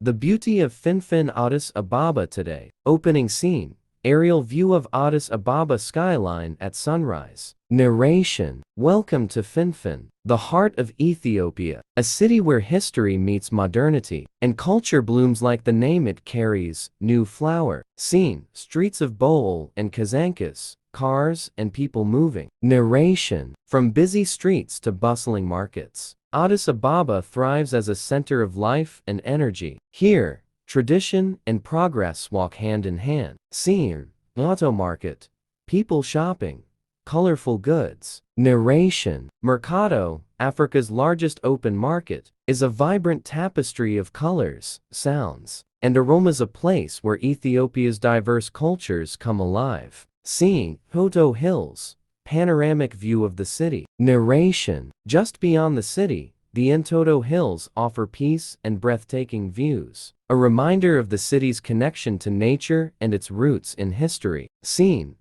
The beauty of Finfinnee, Addis Ababa today. Opening scene. Aerial view of Addis Ababa skyline at sunrise. Narration. Welcome to Finfinnee, the heart of Ethiopia, a city where history meets modernity, and culture blooms like the name it carries, New Flower. Scene. Streets of Bole and Kazankas, cars and people moving. Narration. From busy streets to bustling markets, Addis Ababa thrives as a center of life and energy. Here, tradition and progress walk hand in hand. Scene. Auto market. People shopping. Colorful goods. Narration. Mercado, Africa's largest open market, is a vibrant tapestry of colors, sounds, and aromas, a place where Ethiopia's diverse cultures come alive. Scene. Hoto Hills. Panoramic view of the city. Narration. Just beyond the city, the Entoto Hills offer peace and breathtaking views, a reminder of the city's connection to nature and its roots in history. Scene.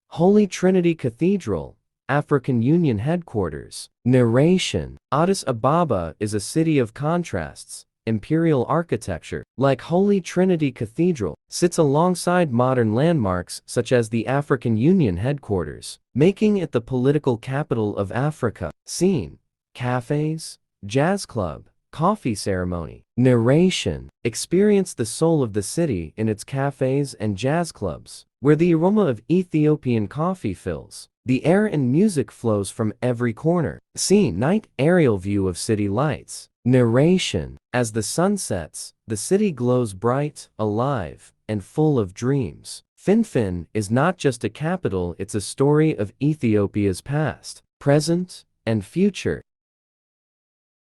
Holy Trinity Cathedral, African Union headquarters. Narration. Addis Ababa is a city of contrasts. Imperial architecture, like Holy Trinity Cathedral, sits alongside modern landmarks such as the African Union headquarters, making it the political capital of Africa. Scene. Cafes, jazz club, coffee ceremony. Narration. Experience the soul of the city in its cafes and jazz clubs, where the aroma of Ethiopian coffee fills the air and music flows from every corner. Scene. Night aerial view of city lights. Narration. As the sun sets, the city glows bright, alive, and full of dreams. Finfinnee is not just a capital, it's a story of Ethiopia's past, present, and future.